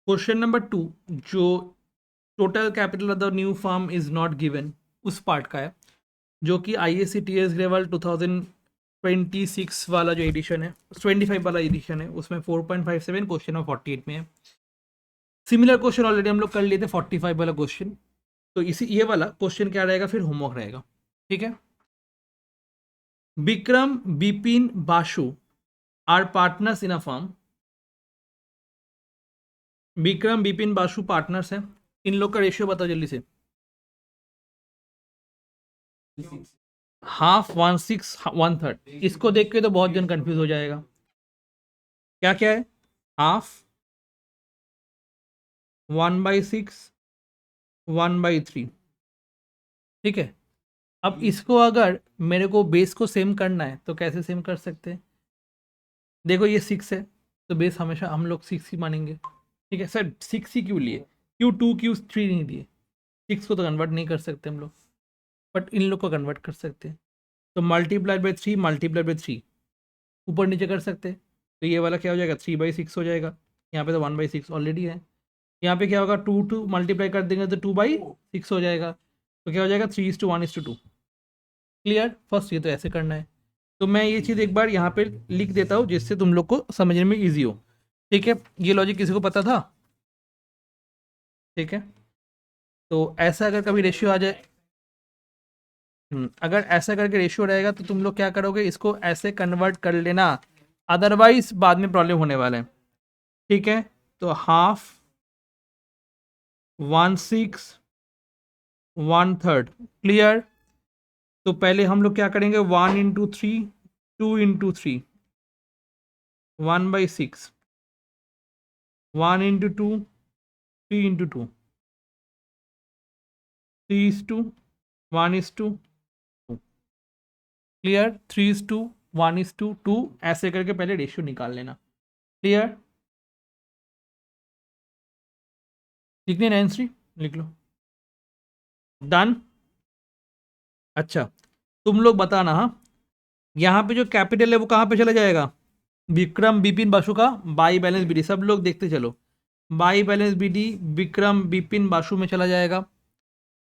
Question number 2 जो total capital of the new firm is not given उस part का है, जो कि IACTS लेवल 2026 वाला जो एडिशन है, 25 वाला एडिशन है, उसमें 4.57 क्वेश्चन नंबर 48 में है। सिमिलर क्वेश्चन ऑलरेडी हम लोग कर लिए थे 45 वाला क्वेश्चन, तो इसी ये वाला क्वेश्चन क्या रहेगा, फिर होमवर्क रहेगा। ठीक है। Vikram, Bipin, Bashu are partners in a firm. Vikram, Bipin, Bashu partners हैं। इन लोग का रेशियो बताओ जल्दी से। हाफ, 1/6, 1/3। इसको देख के तो बहुत जन कंफ्यूज हो जाएगा। क्या क्या है? हाफ, 1/6, 1/3। ठीक है। अब इसको अगर मेरे को बेस को सेम करना है तो कैसे सेम कर सकते हैं? देखो ये 6 है, तो बेस हमेशा हम लोग 6 ही मानेंगे। ठीक है सर, 6 ही क्यों लिए? क्यों 2, क्यों 3 नहीं लिए? 6 को तो कन्वर्ट नहीं कर सकते हम लोग, बट इन लोग को कन्वर्ट कर सकते हैं। तो मल्टीप्लाई बाई 3, मल्टीप्लाई बाई 3 ऊपर नीचे कर सकते हैं। तो ये वाला क्या हो जाएगा, 3/6 हो जाएगा। यहाँ पे तो 1/6 ऑलरेडी है। यहाँ पे क्या होगा, 2 मल्टीप्लाई कर देंगे तो 2/6 हो जाएगा। तो क्या हो जाएगा, 3:1:2। क्लियर? फर्स्ट ये तो ऐसे करना है। तो मैं ये चीज़ एक बार यहाँ पे लिख देता हूँ जिससे तुम लोग को समझने में ईजी हो। ठीक है, ये लॉजिक किसी को पता था? ठीक है, तो ऐसा अगर कभी रेशियो आ जाए, अगर ऐसा करके रेशियो रहेगा तो तुम लोग क्या करोगे, इसको ऐसे कन्वर्ट कर लेना, अदरवाइज बाद में प्रॉब्लम होने वाला है। ठीक है, तो हाफ, 1/6, 1/3। क्लियर? तो पहले हम लोग क्या करेंगे, 1 × 3, 2 × 3, 1/6, 1 × 2, 3 × 2, 3:1:2। क्लियर? 3:1:2 ऐसे करके पहले रेशियो निकाल लेना। क्लियर? लिखने ना आंसर, लिख लो। डन। अच्छा, तुम लोग बताना। हाँ, यहाँ पे जो कैपिटल है वो कहाँ पे चला जाएगा? विक्रम, बिपिन, बाशु का बाई बैलेंस बीडी। सब लोग देखते चलो, by balance BD Vikram, Bipin, Bashu में चला जाएगा।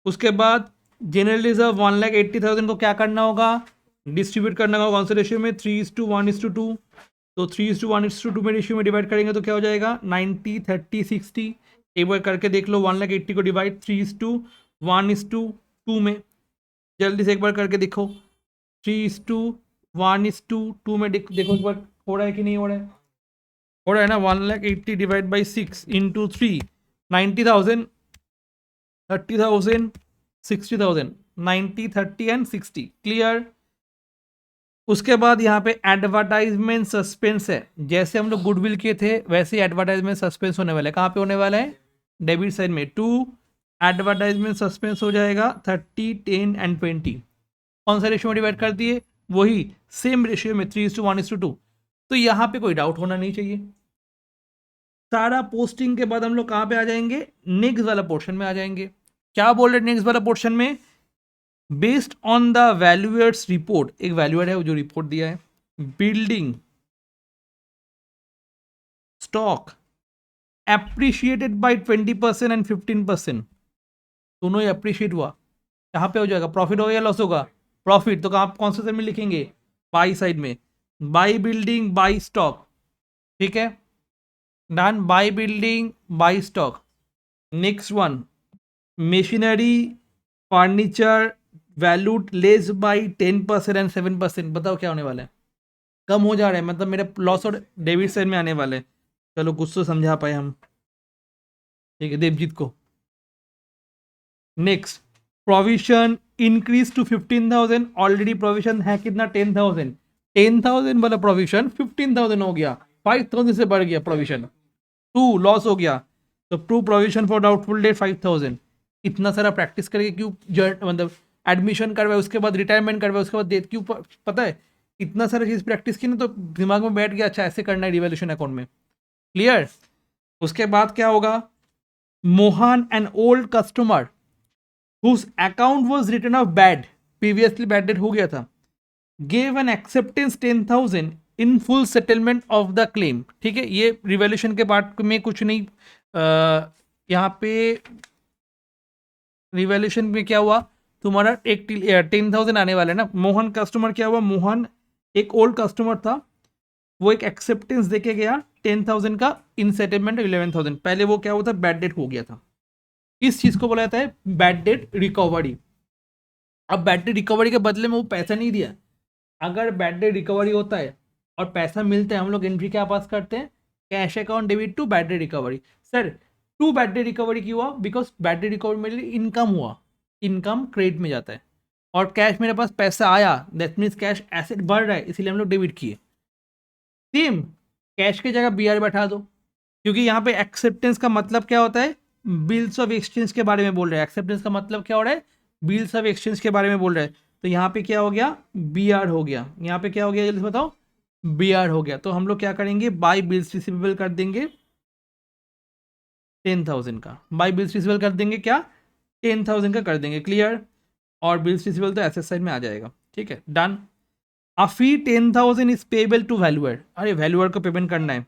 उसके बाद जनरल रिजर्व 1,80,000 को क्या करना होगा, डिस्ट्रीब्यूट करना होगा कौन से रेशियो में, 3:1:2। तो 3:1:2 में रेशियो में डिवाइड करेंगे तो क्या हो जाएगा, 90, 30, 60। एक बार करके देख लो, 1,80,000 को डिवाइड 3:1:2 में। जल्दी से एक बार करके देखो, 3:1:2 में देखो एक बार हो रहा है कि नहीं हो रहा है? हो रहा है ना। 1,80,000 divide by 6 into 3, 90,000, 30,000, 60,000, 90, 30 and 60। Clear? उसके बाद यहाँ पे एडवर्टाइजमेंट सस्पेंस है। जैसे हम लोग गुडविल के थे वैसे ही एडवर्टाइजमेंट सस्पेंस होने वाला है। कहाँ पे होने वाला है? डेबिट साइड में 2 एडवर्टाइजमेंट सस्पेंस हो जाएगा, 30, 10 एंड 20। कौन सा रेशियो में डिवाइड कर दिए? वही सेम रेशियो में, 3:1:2। तो यहाँ पे कोई डाउट होना नहीं चाहिए। सारा पोस्टिंग के बाद हम लोग कहाँ पे आ जाएंगे, नेक्स्ट वाला पोर्शन में आ जाएंगे। क्या बोल रहे नेक्स्ट वाला पोर्शन में? Based on the valuers report, एक वैल्यूअर है वो जो रिपोर्ट दिया है, building stock appreciated by 20% and 15%, दोनों ही अप्रिशिएट हुआ। यहाँ पे हो जाएगा प्रॉफिट होगा या लॉस होगा? प्रॉफिट। तो कहाँ, कौन से साइड में लिखेंगे? बाई साइड में, बाई बिल्डिंग बाई स्टॉक। ठीक है, done. By building by stock. Next one, machinery, furniture valued less by 10% and 7%। बताओ क्या होने वाला है? कम हो जा रहा है, मतलब मेरे लॉस और डेबिट साइड में आने वाले हैं। चलो कुछ तो समझा पाए हम। ठीक है, देवजीत को। Next, provision increase to 15,000। Already provision है कितना, 10,000। 10,000 वाला प्रोविजन 15,000 हो गया, 5,000 से बढ़ गया प्रोविजन। 2 लॉस हो गया, तो 2 प्रोविजन फॉर डाउटफुल डेट 5,000। इतना सारा प्रैक्टिस करके क्यों मतलब एडमिशन करवाए, उसके बाद रिटायरमेंट करवाए, उसके बाद डेट क्यों पता है? इतना सारा चीज़ प्रैक्टिस की ना तो दिमाग में बैठ गया, अच्छा ऐसे करना है रिवैल्यूएशन अकाउंट में। क्लियर? उसके बाद क्या होगा, Mohan an old customer whose account was written off bad, previously bad debt हो गया था, gave an acceptance 10,000 in full settlement of the claim। ठीक है, ये रिवैल्यूएशन के पार्ट में कुछ नहीं यहाँ पे रिवैल्यूएशन में क्या हुआ, तुम्हारा एक 10,000 आने वाला है ना। मोहन कस्टमर क्या हुआ, मोहन एक ओल्ड कस्टमर था, वो एक एक्सेप्टेंस देके गया 10,000 का, इन सेटलमेंट 11,000। पहले वो क्या हुआ था, बैड डेट हो गया था। इस चीज को बोला जाता है बैड डेट रिकवरी। अब बैड डेट रिकवरी के बदले में वो पैसा नहीं दिया। अगर बैड डेट रिकवरी होता है और पैसा मिलता है, हम लोग एंट्री क्या पास करते हैं, cash account debit to bad debt recovery. Sir to bad debt recovery क्यों हुआ, बिकॉज बैड डेट रिकवरी मेरे लिए इनकम हुआ, इनकम क्रेडिट में जाता है, और कैश मेरे पास पैसा आया, दैट मीन्स कैश एसेट बढ़ रहा है, इसीलिए हम लोग डेबिट किए। सेम कैश की जगह BR बैठा दो, क्योंकि यहाँ पे एक्सेप्टेंस का मतलब क्या होता है, बिल्स ऑफ एक्सचेंज के बारे में बोल रहे हैं। एक्सेप्टेंस का मतलब क्या हो रहा है, बिल्स ऑफ एक्सचेंज के बारे में बोल रहे हैं। तो यहाँ पे क्या हो गया, BR हो गया। यहाँ पे क्या हो गया, जल्दी से बताओ, BR हो गया। तो हम लोग क्या करेंगे, बाई बिल्स रिसीवेबल कर देंगे 10,000 का, बाई बिल्स रिसीवेबल कर देंगे क्या, 10,000 का कर देंगे, क्लियर। और बिल्स रिसीवेबल तो एसेट साइड में आ जाएगा, ठीक है, done. A fee 10,000 is payable to valuer, अरे वैल्यूअर को पेमेंट करना है।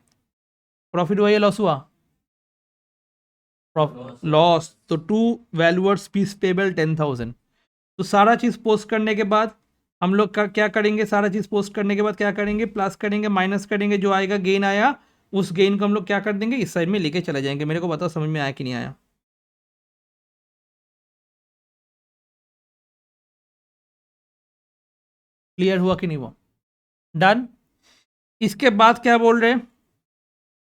प्रॉफिट हुआ या लॉस हुआ, लॉस, तो टू वैल्यूअर्स फीस पेबल 10,000। तो सारा चीज पोस्ट करने के बाद हम लोग का क्या करेंगे, सारा चीज पोस्ट करने के बाद क्या करेंगे, प्लस करेंगे, माइनस करेंगे, जो आएगा गेन आया, उस गेन को हम लोग क्या कर देंगे, इस साइड में लेके चले जाएंगे। मेरे को बताओ समझ में आया कि नहीं आया। क्लियर हुआ कि नहीं हुआ, डन। इसके बाद क्या बोल रहे हैं,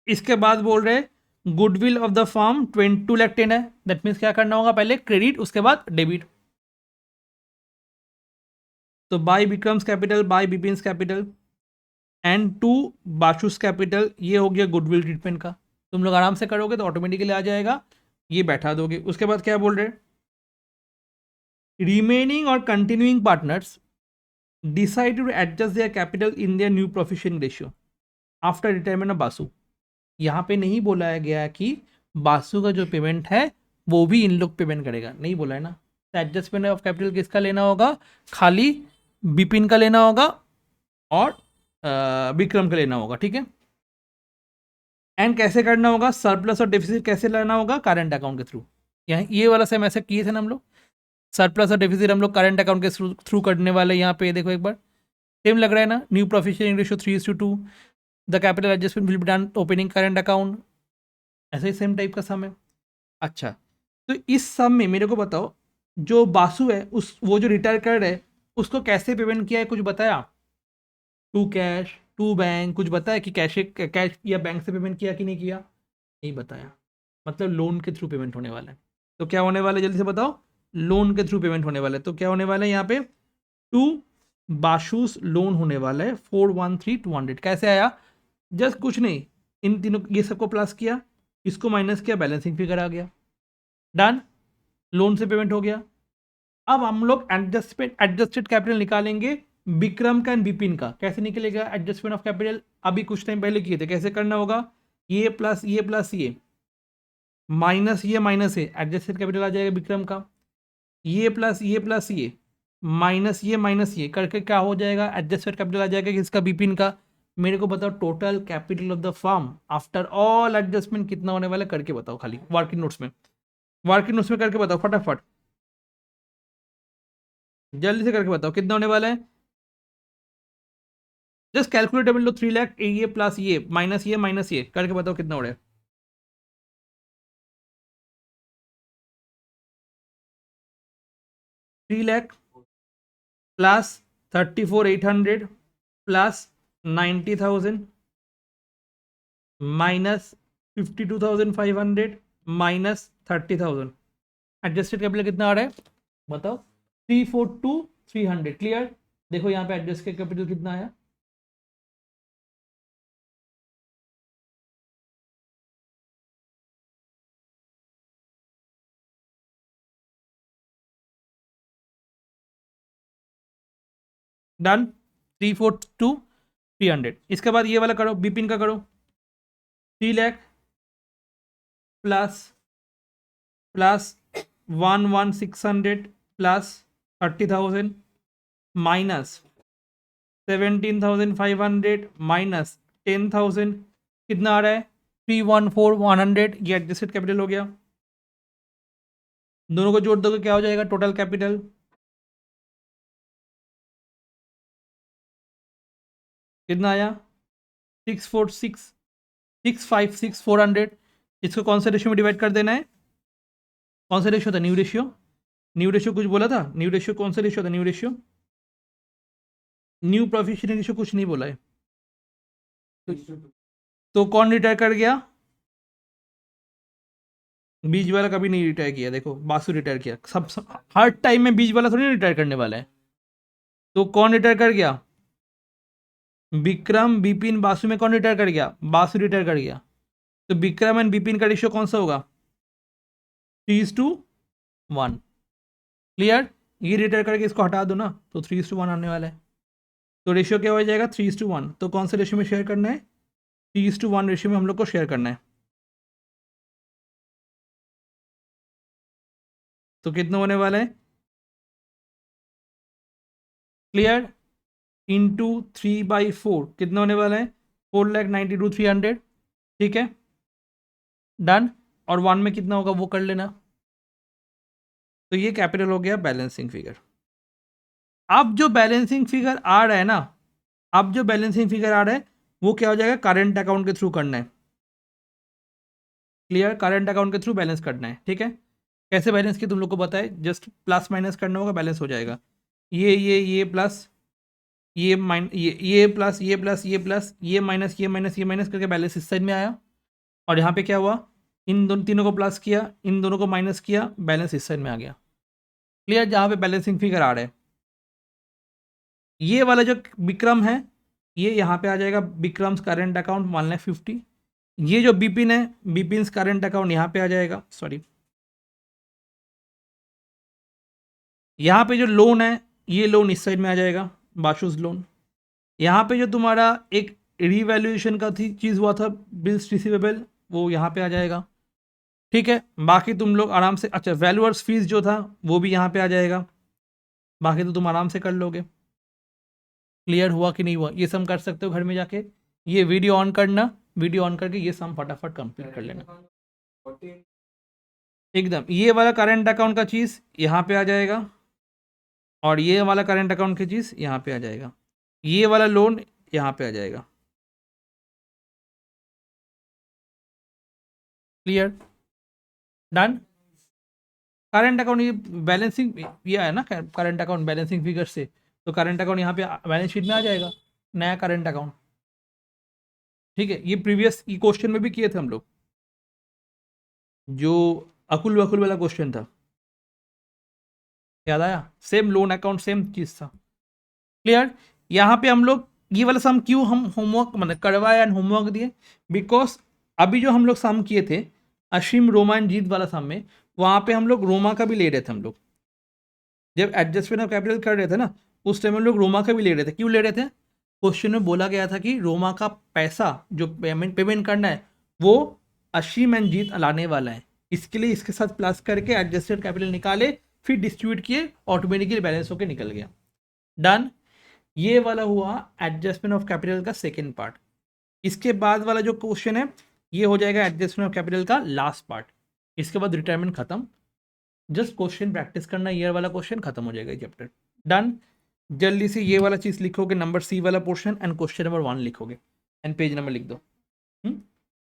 इसके बाद बोल रहे हैं गुडविल ऑफ द फर्म 22,10,000 है, दैट मीन्स क्या करना होगा, पहले क्रेडिट उसके बाद डेबिट। तो by Vikram's capital, by Bipin's capital and to Bashu's capital, ये हो गया गुडविल ट्रीटमेंट का। तुम लोग आराम से करोगे तो ऑटोमेटिकली आ जाएगा, ये बैठा दोगे। उसके बाद क्या बोल रहे हैं, रिमेनिंग और continuing partners decide to adjust their capital in their new proficient ratio after retirement of Basu. यहाँ पे नहीं बोला गया कि बासु का जो पेमेंट है वो भी इन लोग पेमेंट करेगा, नहीं बोला है ना। तो एडजस्टमेंट ऑफ कैपिटल किसका लेना होगा, खाली बिपिन का लेना होगा और विक्रम का लेना होगा, ठीक है। एंड कैसे करना होगा, सरप्लस और डेफिसिट कैसे लाना होगा, करंट अकाउंट के थ्रू। यहाँ ये वाला सेम ऐसे किए थे ना हम लोग, सरप्लस और डेफिसिट हम लोग करंट अकाउंट के थ्रू करने वाले। यहाँ पे देखो एक बार, सेम लग रहा है ना, new proficient ratio 3:2, the capital adjustment will be done opening current account, ऐसे ही सेम टाइप का सम है। अच्छा, तो इस सम में मेरे को बताओ, जो बासु है उस वो जो रिटायर कर रहे हैं उसको कैसे पेमेंट किया है, कुछ बताया, टू कैश, टू बैंक, कुछ बताया कि कैश या बैंक से पेमेंट किया कि नहीं किया, नहीं बताया। मतलब लोन के थ्रू पेमेंट होने वाला है। तो क्या होने वाला है, जल्दी से बताओ, लोन के थ्रू पेमेंट होने वाला है। तो क्या होने वाला है यहाँ पे, टू बाशूस लोन होने वाला है 413,200। कैसे आया, जस्ट कुछ नहीं, इन तीनों ये सबको प्लस किया, इसको माइनस किया, बैलेंसिंग फिगर आ गया, डन, लोन से पेमेंट हो गया। अब हम लोग एडजस्टेड कैपिटल निकालेंगे विक्रम का एंड विपिन का। कैसे निकलेगा एडजस्टमेंट ऑफ कैपिटल, अभी कुछ टाइम पहले किए थे, कैसे करना होगा, ये प्लस ये प्लस ये माइनस ये एडजस्टेड कैपिटल आ जाएगा विक्रम का, ये प्लस ये माइनस ये करके क्या हो जाएगा, एडजस्टेड कैपिटल आ जाएगा किसका, विपिन का। मेरे को बताओ total capital of the firm after all adjustment कितना होने वाला है, करके बताओ, खाली वर्किंग नोट्स में, वर्किंग नोट्स में करके बताओ फटाफट, जल्दी से करके बताओ कितना होने वाला है। जस्ट कैलकुलेटेबल लो, 3 लाख, ये प्लस ये माइनस ये करके बताओ कितना हो रहा है। 3 lakh plus 34,800 plus 90,000 minus 52,500 minus 30,000, adjusted capital कितना आ रहा है बताओ, 342,300, क्लियर। देखो यहाँ पे एडजस्टेड कैपिटल कितना आया, डन, 342,300। इसके बाद ये वाला करो, बिपिन का करो, 3 lakh plus plus 11,600 plus 30,000 minus 17,500 minus 10,000, कितना आ रहा है, 314 100, ये एडजस्टेड कैपिटल हो गया। दोनों को जोड़ दोगे क्या हो जाएगा टोटल कैपिटल? कितना आया? 656 इसको कौन से रेशियो में डिवाइड कर देना है? कौन सा रेशियो था? New ratio. न्यू रेशियो कुछ बोला था? न्यू रेशियो कौन सा रेशियो था? New ratio, new proficient ratio कुछ नहीं बोला है। तो कौन रिटायर कर गया? बीच वाला कभी नहीं रिटायर किया। देखो बासु रिटायर किया। सब हर टाइम में बीच वाला थोड़ी रिटायर करने वाला है। तो कौन रिटायर कर गया? विक्रम, विपिन, बासु में कौन रिटायर कर गया? बासु रिटायर कर गया। तो विक्रम एंड विपिन का रेशियो कौन सा होगा? 3:1। क्लियर? ये रिटायर करके इसको हटा दो ना, तो 3:1 आने वाला है। तो रेशियो क्या हो जाएगा? 3:1। तो कौन से रेशियो में शेयर करना है? 3:1 रेशियो में हम लोग को शेयर करना है। तो कितना होने वाला है? क्लियर? इंटू 3/4 कितना होने वाला है? 4,92,300। ठीक है, डन। और 1 में कितना होगा वो कर लेना। तो ये कैपिटल हो गया बैलेंसिंग फिगर। अब जो बैलेंसिंग फिगर आ रहा है ना, अब जो बैलेंसिंग फिगर आ रहा है वो क्या हो जाएगा? करंट अकाउंट के थ्रू करना है। क्लियर? करंट अकाउंट के थ्रू बैलेंस करना है। ठीक है, कैसे बैलेंस की तुम लोग को बताए, जस्ट प्लस माइनस करना होगा, बैलेंस हो जाएगा। ये प्लस ये माइन ये प्लस ये प्लस ये प्लस ये माइनस ये माइनस ये माइनस करके बैलेंस इस साइड में आया। और यहाँ पे क्या हुआ? इन दोनों तीनों को प्लस किया, इन दोनों को माइनस किया, बैलेंस इस साइड में आ गया। क्लियर? जहाँ पे बैलेंसिंग फिगर आ रहा है, ये वाला जो विक्रम है ये यहाँ पे आ जाएगा। Vikram's current account 1,50,000। ये जो बिपिन है, बिपिन करंट अकाउंट यहाँ पे आ जाएगा। सॉरी, यहाँ पे जो लोन है ये लोन इस साइड में आ जाएगा, बाशुस लोन। यहाँ पे जो तुम्हारा एक रीवैल्यूएशन का थी चीज़ हुआ था, बिल्स रिसीवेबल, वो यहाँ पे आ जाएगा। ठीक है, बाकी तुम लोग आराम से, अच्छा वैल्यूअर्स फीस जो था वो भी यहाँ पे आ जाएगा। बाकी तो तुम आराम से कर लोगे। क्लियर हुआ कि नहीं हुआ? ये सम कर सकते हो घर में जाके। ये वीडियो ऑन करना, वीडियो ऑन करके ये सम फटाफट कंप्लीट कर लेना एकदम। ये वाला करंट अकाउंट का चीज़ यहाँ पे आ जाएगा, और ये वाला करंट अकाउंट की चीज़ यहाँ पे आ जाएगा। ये वाला लोन यहाँ पे आ जाएगा। क्लियर? डन। करंट अकाउंट ये बैलेंसिंग ये है ना, करंट अकाउंट बैलेंसिंग फिगर से, तो करंट अकाउंट यहाँ पे बैलेंस शीट में आ जाएगा, नया करंट अकाउंट। ठीक है, ये प्रीवियस ई क्वेश्चन में भी किए थे हम लोग, जो अकुल वकुल वाला क्वेश्चन था, याद आया? सेम लोन अकाउंट सेम चीज़ था। क्लियर? यहाँ पे हम लोग ये वाला सम क्यों हम होमवर्क मतलब करवाए एंड होमवर्क दिए? बिकॉज अभी जो हम लोग सम किए थे असीम, रोमा एंड जीत वाला सम में, वहाँ पे हम लोग रोमा का भी ले रहे थे। हम लोग जब एडजस्टमेंट ऑफ कैपिटल कर रहे थे ना, उस टाइम हम लोग रोमा का भी ले रहे थे। क्यों ले रहे थे? क्वेश्चन में बोला गया था कि रोमा का पैसा जो पेमेंट करना है वो असीम एंड जीत लाने वाला है, इसके लिए इसके साथ प्लस करके एडजस्टेड कैपिटल निकाले, फिर डिस्ट्रीब्यूट किए, ऑटोमेटिकली बैलेंस होकर निकल गया। डन। ये वाला हुआ एडजस्टमेंट ऑफ कैपिटल का सेकेंड पार्ट। इसके बाद वाला जो क्वेश्चन है ये हो जाएगा एडजस्टमेंट ऑफ कैपिटल का लास्ट पार्ट। इसके बाद रिटायरमेंट खत्म, जस्ट क्वेश्चन प्रैक्टिस करना, ईयर वाला क्वेश्चन खत्म हो जाएगा चैप्टर। डन। जल्दी से ये वाला चीज़ लिखोगे, नंबर सी वाला पोर्शन एंड क्वेश्चन नंबर 1 लिखोगे एंड पेज नंबर लिख दो।